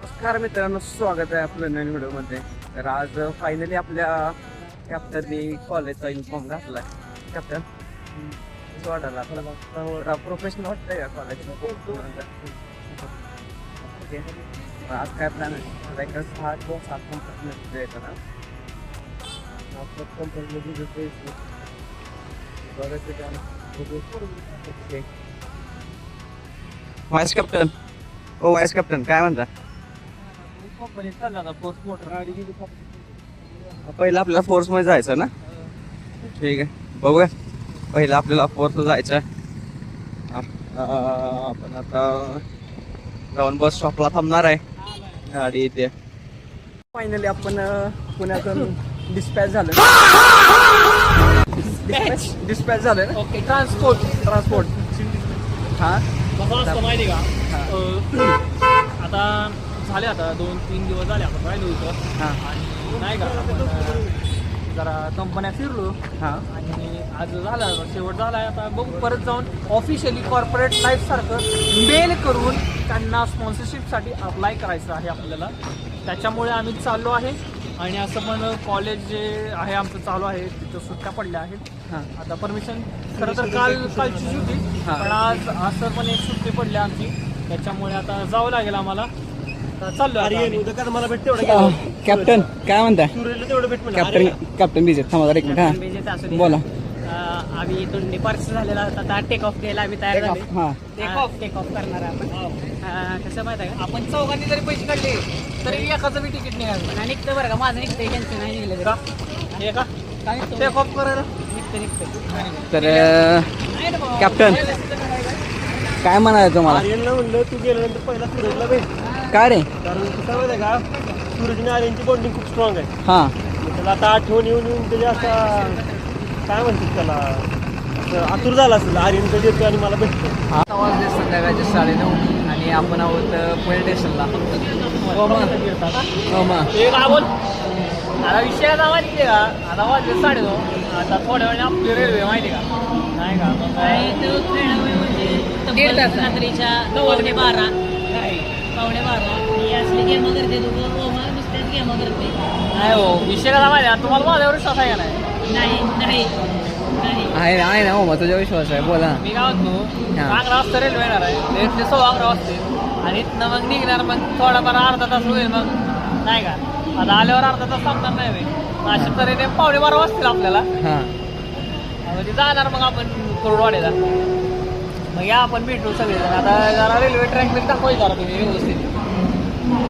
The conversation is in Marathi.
नमस्कार मित्रांनो, स्वागत आहे आपल्या नवीन व्हिडिओमध्ये. तर आज फायनली आपल्या कॅप्टननी कॉलेजचा युनिफॉर्म घातलाय. कॅप्टन वाटायला आपल्याला प्रोफेशनल वाटतंय का कॉलेज? ओके, आज काय प्लॅन आहे? लाईक 6 किंवा 7 कंपनी द्यायचं ना. व्हाईस कॅप्टन, ओ व्हाईस कॅप्टन काय म्हणता? पहिला आपल्याला फोर्स मध्ये जायचं ना. ठीक आहे, बघूया. पहिला आपल्याला फोर्स जायचं आहे. आपण आता जाऊन बस स्टॉपला थांबणार आहे गाडी इथे. फायनली आपण पुण्यातून डिस्पॅच झालं. डिस्पॅच झालं ना. ओके, ट्रान्सपोर्ट हा कसं असतं माहिती का? आता झाले, आता 2-3 दिवस झाले आपण राहिलो इथं. आणि नाही का आपण जरा कंपन्या फिरलो. आणि आज झाला शेवट झाला. आता बघू, परत जाऊन ऑफिशियली कॉर्पोरेट लाईफ सारखं मेल करून त्यांना स्पॉन्सरशिपसाठी अप्लाय करायचं आहे आपल्याला. त्याच्यामुळे आम्ही चाललो आहे. आणि असं पण कॉलेज जे आहे आमचं चालू आहे, तिथं सुट्ट्या पडल्या आहेत. आता परमिशन खरं तर कालचीच होती, पण आज असं पण एक सुट्टी पडली आमची. त्याच्यामुळे आता जावं लागेल आम्हाला. चाललो मला भेटते. कॅप्टन काय म्हणताय? तेवढं भेट कॅप्टन बीजे थांबा एक मिनिट. बोला. आम्ही इथून डिपार्चर झालेला होता. आता टेक ऑफ घ्यायला आम्ही तयार झाले. टेक ऑफ करणार आपण. कसं माहिती आहे का, आपण चौघांनी जरी पैसे काढले तरी एकाचं बी तिकीट नाही. निघतं बरं का, माझं निघतं, त्यांचं नाही निघलं का? हे का टेक ऑफ करायला निघतं. तर कॅप्टन काय म्हणायचं तुम्हाला? आर्यनला म्हणलं तू गेल्यानंतर पहिला सूरजला भेट. काय रे? कारण कसं माहिती आहे का, सूरज आणि आर्यनची बॉन्डिंग खूप स्ट्रॉंग आहे. हा, त्याला आता आठवण येऊन त्याच्या असा काय म्हणतात त्याला, असं आतुर झाला असेल. आर्यन कधी येतो आणि मला भेटतो. आता वाजले संध्याकाळचे 9:30 आणि आपण आहोत पुणे स्टेशनला. हे काय बोल, आता विषय आता माहिती का, आता वाजले 2:30. आता थोड्या वेळ आपली रेल्वे माहिती का, नाही का मग दीड तास रात्रीच्या 12:15 ही असली गेम करते. नुसतेच गेम करते. नाही हो, विषय कसा माहिती आहे तुम्हाला, माझ्यावर विश्वास आहे का नाही? नाही आहे ना हो, तुझा विश्वास आहे. बोला. मी काय म्हणतो, 11 वाजता रेल्वे येणार आहे. ते 11:15 वाजते आणि इथनं मग निघणार. मग थोडाफार अर्धा तास होईल. मग नाही का, आता आल्यावर अर्धा तास थांबणार नाही मी. अशा तऱ्हेने 12:15 वाजतील आपल्याला. म्हणजे जाणार मग आपण कुर्डवाडीला. मग या आपण भेटू सगळेजण. आता जरा रेल्वे ट्रॅक बिल दाखवायचं जरा तुम्ही व्यवस्थित.